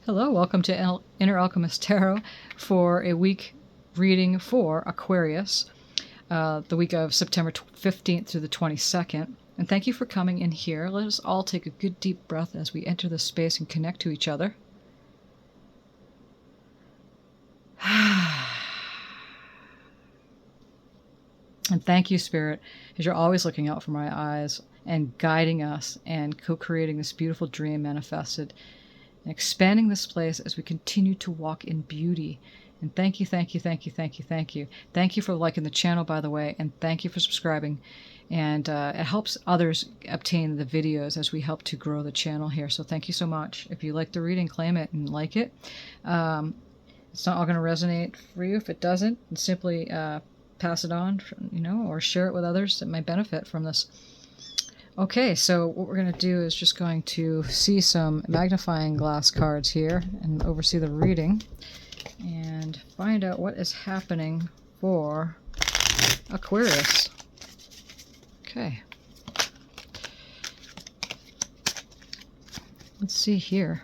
Hello, welcome to Inner Alchemist Tarot for a week reading for Aquarius, the week of September 15th through the 22nd. And thank you for coming in here. Let us all take a good deep breath as we enter this space and connect to each other. And thank you, Spirit, as you're always looking out for my eyes and guiding us and co-creating this beautiful dream manifested and expanding this place as we continue to walk in beauty. And thank you, thank you, thank you, thank you, thank you. Thank you for liking the channel, by the way, and thank you for subscribing. And it helps others obtain the videos as we help to grow the channel here. So thank you so much. If you like the reading, claim it and like it. It's not all going to resonate for you. If it doesn't, simply pass it on, or share it with others that might benefit from this. Okay, so what we're going to do is just going to see some magnifying glass cards here and oversee the reading and find out what is happening for Aquarius. Okay. Let's see here.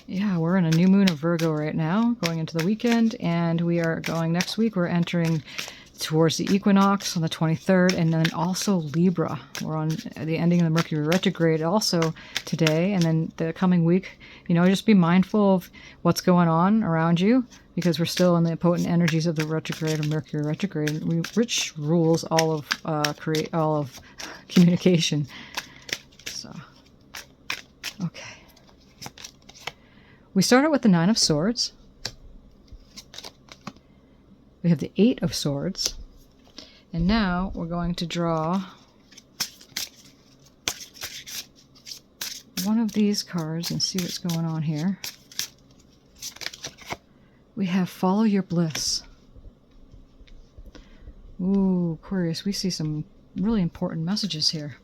Yeah, we're in a new moon of Virgo right now, going into the weekend, and we are going next week. We're entering towards the equinox on the 23rd, and then also Libra. We're on the ending of the Mercury retrograde also today, and then the coming week, just be mindful of what's going on around you, because we're still in the potent energies of the retrograde of Mercury retrograde, which rules all of communication. So, okay. We start out with the Nine of Swords. We have the Eight of Swords. And now we're going to draw one of these cards and see what's going on here. We have Follow Your Bliss. Ooh, Aquarius, we see some really important messages here.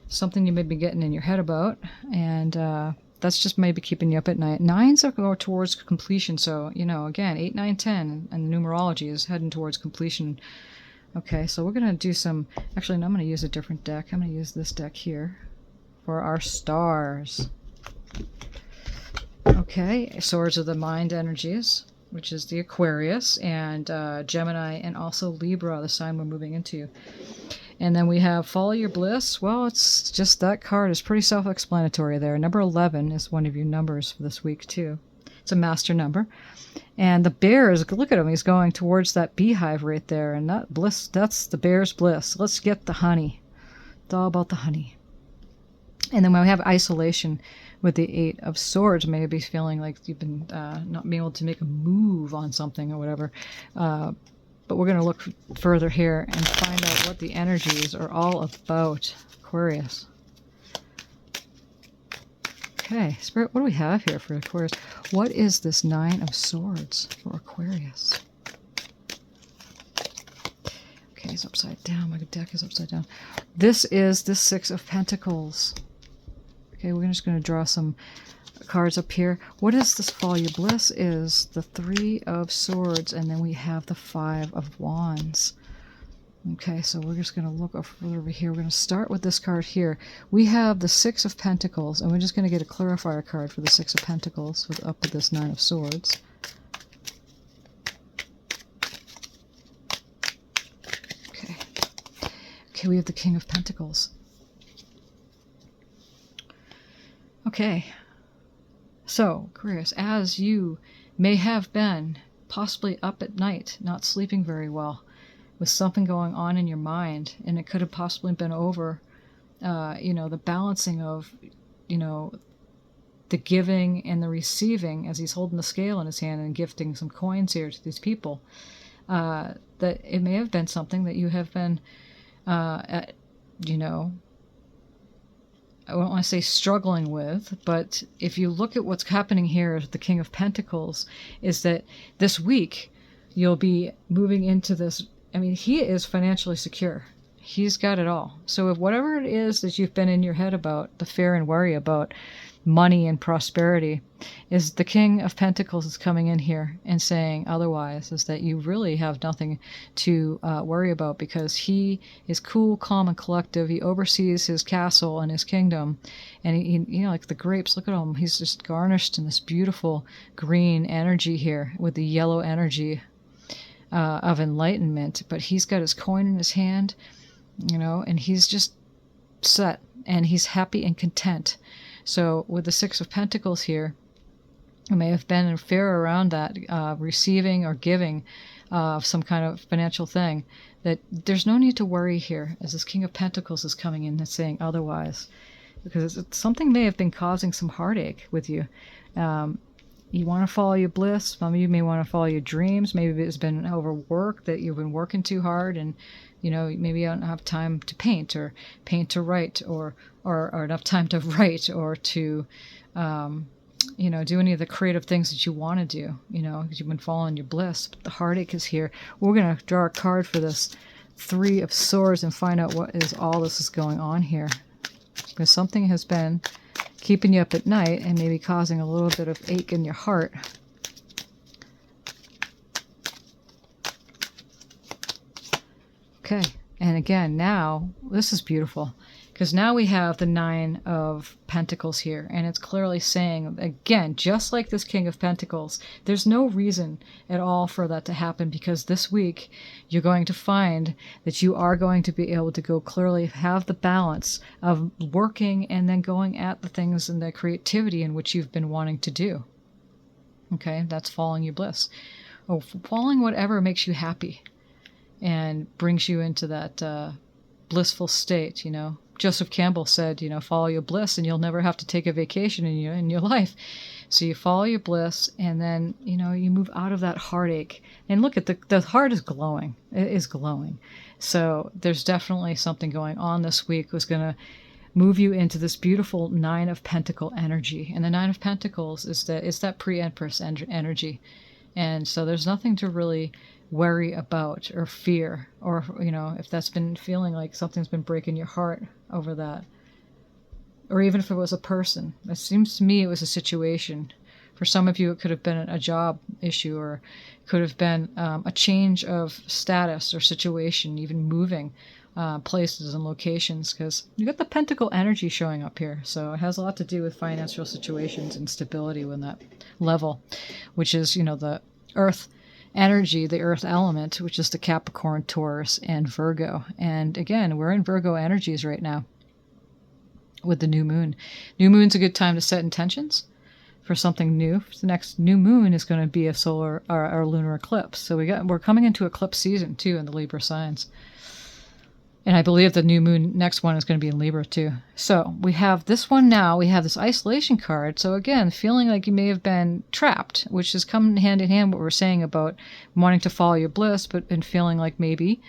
Something you may be getting in your head about, and that's just maybe keeping you up at night. Nines are going towards completion, so, again, 8, 9, 10, and numerology is heading towards completion. Okay, so we're going to do some... Actually, no, I'm going to use a different deck. I'm going to use this deck here for our stars. Okay, Swords of the Mind energies, which is the Aquarius, and Gemini, and also Libra, the sign we're moving into. And then we have Follow Your Bliss. Well, it's just that card is pretty self-explanatory there. Number 11 is one of your numbers for this week, too. It's a master number. And the bear is, look at him, he's going towards that beehive right there. And that bliss, that's the bear's bliss. Let's get the honey. It's all about the honey. And then when we have isolation with the Eight of Swords, maybe feeling like you've been not being able to make a move on something or whatever. But we're going to look further here and find out what the energies are all about, Aquarius. Okay, Spirit, what do we have here for Aquarius? What is this Nine of Swords for Aquarius? Okay, it's upside down. My deck is upside down. This is the Six of Pentacles. Okay, we're just going to draw some cards up here. What is this Follow Your Bliss is the Three of Swords, and then we have the Five of Wands. Okay, so we're just going to look over here. We're going to start with this card here. We have the Six of Pentacles, and we're just going to get a clarifier card for the Six of Pentacles up with this Nine of Swords. Okay. Okay, we have the King of Pentacles. Okay. So, Aquarius, as you may have been possibly up at night, not sleeping very well, with something going on in your mind, and it could have possibly been over, the balancing of, the giving and the receiving, as he's holding the scale in his hand and gifting some coins here to these people, that it may have been something that you have been, I don't want to say struggling with, but if you look at what's happening here, the King of Pentacles, is that this week you'll be moving into this. I mean, he is financially secure. He's got it all. So if whatever it is that you've been in your head about, the fear and worry about, money and prosperity, is the King of Pentacles is coming in here and saying otherwise, is that you really have nothing to worry about, because he is cool, calm, and collective. He oversees his castle and his kingdom, and he like the grapes, look at him, he's just garnished in this beautiful green energy here with the yellow energy of enlightenment. But he's got his coin in his hand, and he's just set, and he's happy and content. So with the Six of Pentacles here, it may have been in fear around that, receiving or giving some kind of financial thing, that there's no need to worry here, as this King of Pentacles is coming in and saying otherwise, because something may have been causing some heartache with you. You want to follow your bliss. Some of you may want to follow your dreams. Maybe it's been overwork, that you've been working too hard, and maybe you don't have time to paint or write, or enough time to write, or to do any of the creative things that you want to do, because you've been following your bliss. But the heartache is here. We're going to draw a card for this Three of Swords and find out what is all this is going on here, because something has been keeping you up at night and maybe causing a little bit of ache in your heart. Okay, and again, now this is beautiful, because now we have the Nine of Pentacles here, and it's clearly saying, again, just like this King of Pentacles, there's no reason at all for that to happen, because this week you're going to find that you are going to be able to go clearly, have the balance of working and then going at the things and the creativity in which you've been wanting to do. Okay, that's following your bliss. Oh, following whatever makes you happy and brings you into that blissful state. Joseph Campbell said, follow your bliss and you'll never have to take a vacation in your life. So you follow your bliss, and then, you move out of that heartache. And look at the heart is glowing. It is glowing. So there's definitely something going on this week was going to move you into this beautiful Nine of Pentacle energy. And the Nine of Pentacles is that pre-Empress energy. And so there's nothing to really worry about or fear, or if that's been feeling like something's been breaking your heart over that, or even if it was a person. It seems to me it was a situation. For some of you it could have been a job issue, or could have been a change of status or situation, even moving places and locations, because you got the Pentacle energy showing up here. So it has a lot to do with financial situations and stability when that level, which is the earth energy, the earth element, which is the Capricorn, Taurus, and Virgo. And again, we're in Virgo energies right now with the new moon. New moon's a good time to set intentions for something new. The next new moon is going to be a solar or lunar eclipse. So we're coming into eclipse season too in the Libra signs. And I believe the new moon next one is going to be in Libra too. So we have this one now. We have this isolation card. So again, feeling like you may have been trapped, which is coming hand in hand what we're saying about wanting to follow your bliss, but been feeling like maybe,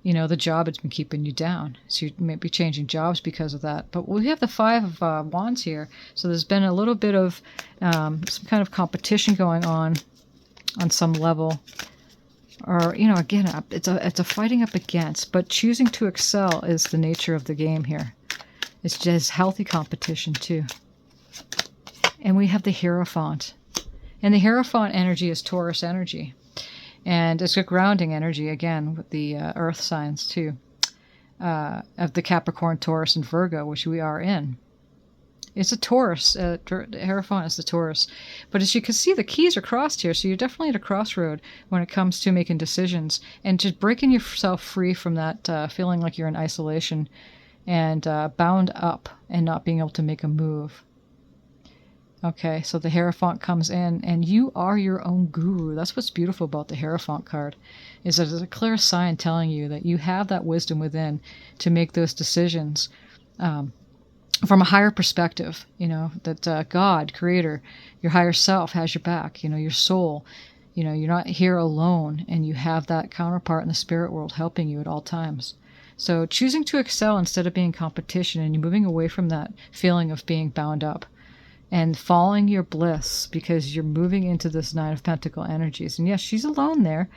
the job has been keeping you down. So you may be changing jobs because of that. But we have the Five of Wands here. So there's been a little bit of some kind of competition going on some level. Or, again, it's a fighting up against, but choosing to excel is the nature of the game here. It's just healthy competition too. And we have the Hierophant. And the Hierophant energy is Taurus energy. And it's a grounding energy, again, with the earth signs too, of the Capricorn, Taurus, and Virgo, which we are in. It's a Taurus. Hierophant is the Taurus. But as you can see, the keys are crossed here, so you're definitely at a crossroad when it comes to making decisions and just breaking yourself free from that feeling like you're in isolation and bound up and not being able to make a move. Okay, so the Hierophant comes in, and you are your own guru. That's what's beautiful about the Hierophant card, is that it's a clear sign telling you that you have that wisdom within to make those decisions. From a higher perspective, that God, Creator, your higher self has your back, your soul, you're not here alone, and you have that counterpart in the spirit world helping you at all times. So choosing to excel instead of being competition, and you're moving away from that feeling of being bound up and following your bliss, because you're moving into this Nine of Pentacle energies. And yes, she's alone there,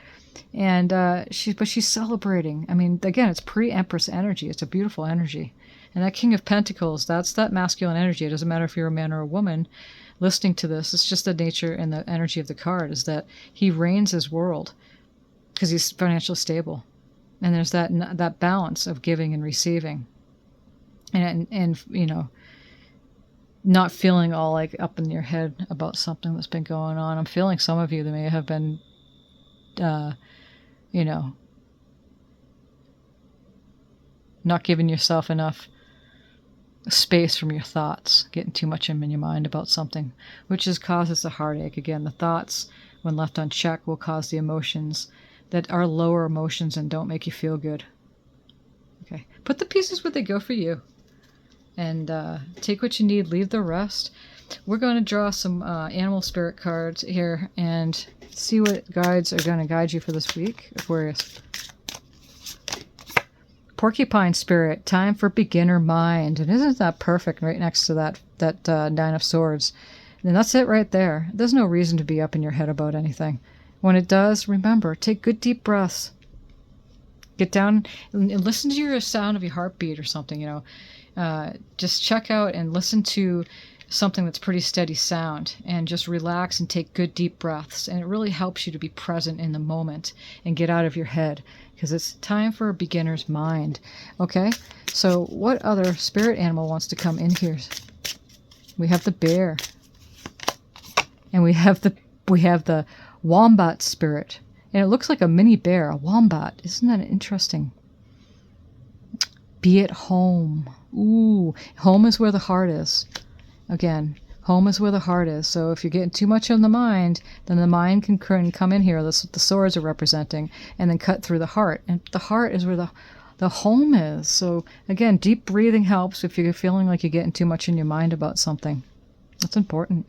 and she's celebrating. I mean, again, it's pre-Empress energy. It's a beautiful energy. And that King of Pentacles, that's that masculine energy. It doesn't matter if you're a man or a woman listening to this. It's just the nature and the energy of the card is that he reigns his world because he's financially stable. And there's that balance of giving and receiving. And you know, not feeling all like up in your head about something that's been going on. I'm feeling some of you that may have been, you know, not giving yourself enough space from your thoughts, getting too much in your mind about something, which causes a heartache. Again, the thoughts, when left unchecked, will cause the emotions that are lower emotions and don't make you feel good. Okay, put the pieces where they go for you. And take what you need, leave the rest. We're going to draw some animal spirit cards here and see what guides are going to guide you for this week, Aquarius. Porcupine spirit, time for beginner mind. And isn't that perfect right next to that Nine of Swords? And that's it right there. There's no reason to be up in your head about anything. When it does, remember, take good deep breaths. Get down and listen to your sound of your heartbeat or something, you know. Just check out and listen to something that's pretty steady sound and just relax and take good deep breaths. And it really helps you to be present in the moment and get out of your head because it's time for a beginner's mind. Okay, so what other spirit animal wants to come in here? We have the bear, and we have the wombat spirit, and it looks like a mini bear, a wombat. Isn't that interesting? Be at home. Ooh, home is where the heart is. Again, home is where the heart is. So if you're getting too much on the mind, then the mind can come in here. That's what the swords are representing, and then cut through the heart. And the heart is where the home is. So again, deep breathing helps if you're feeling like you're getting too much in your mind about something. That's important.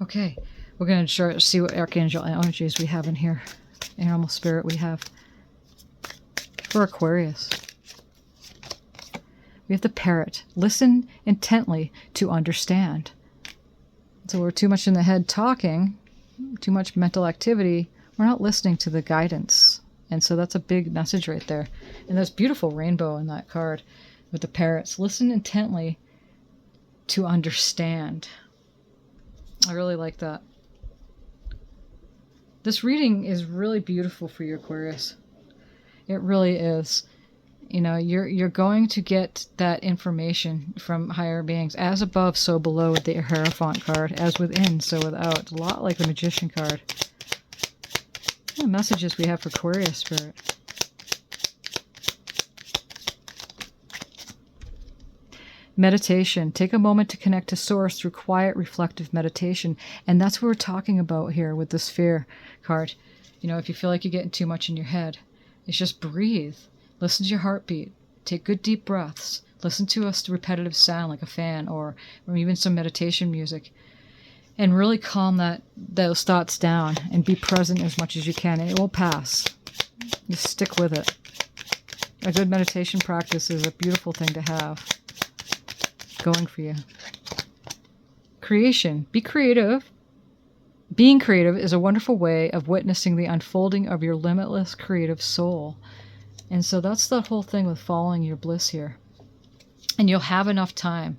Okay, we're going to see what archangel energies we have in here. Animal spirit we have. For Aquarius, we have the parrot. Listen intently to understand. So we're too much in the head talking, too much mental activity. We're not listening to the guidance. And so that's a big message right there. And there's beautiful rainbow in that card with the parrots. Listen intently to understand. I really like that. This reading is really beautiful for you, Aquarius. It really is. You know, you're going to get that information from higher beings. As above, so below with the Hierophant card. As within, so without. A lot like the Magician card. What messages we have for Aquarius spirit? Meditation. Take a moment to connect to Source through quiet, reflective meditation. And that's what we're talking about here with the Sphere card. You know, if you feel like you're getting too much in your head, it's just breathe. Listen to your heartbeat. Take good deep breaths. Listen to a repetitive sound like a fan or even some meditation music. And really calm those thoughts down and be present as much as you can. And it will pass. Just stick with it. A good meditation practice is a beautiful thing to have going for you. Creation. Be creative. Being creative is a wonderful way of witnessing the unfolding of your limitless creative soul. And so that's the whole thing with following your bliss here. And you'll have enough time.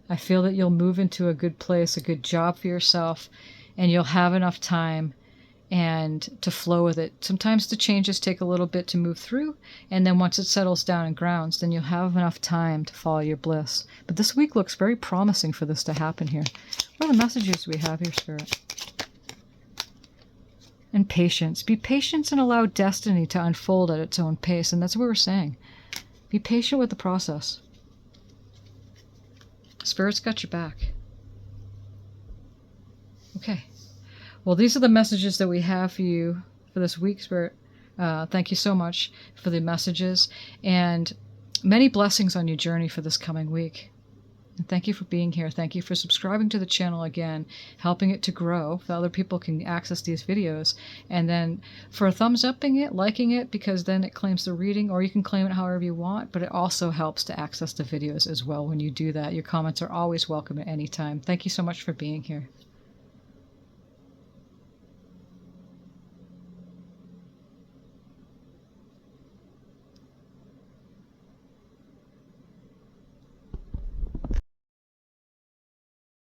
I feel that you'll move into a good place, a good job for yourself, and you'll have enough time and to flow with it. Sometimes the changes take a little bit to move through, and then once it settles down and grounds, then you'll have enough time to follow your bliss. But this week looks very promising for this to happen here. What are the messages we have here, Spirit? And patience. Be patient and allow destiny to unfold at its own pace. And that's what we're saying. Be patient with the process. Spirit's got your back. Okay. Well, these are the messages that we have for you for this week, Spirit. Thank you so much for the messages. And many blessings on your journey for this coming week. And thank you for being here. Thank you for subscribing to the channel again, helping it to grow so other people can access these videos. And then for thumbs upping it, liking it, because then it claims the reading, or you can claim it however you want, but it also helps to access the videos as well when you do that. Your comments are always welcome at any time. Thank you so much for being here.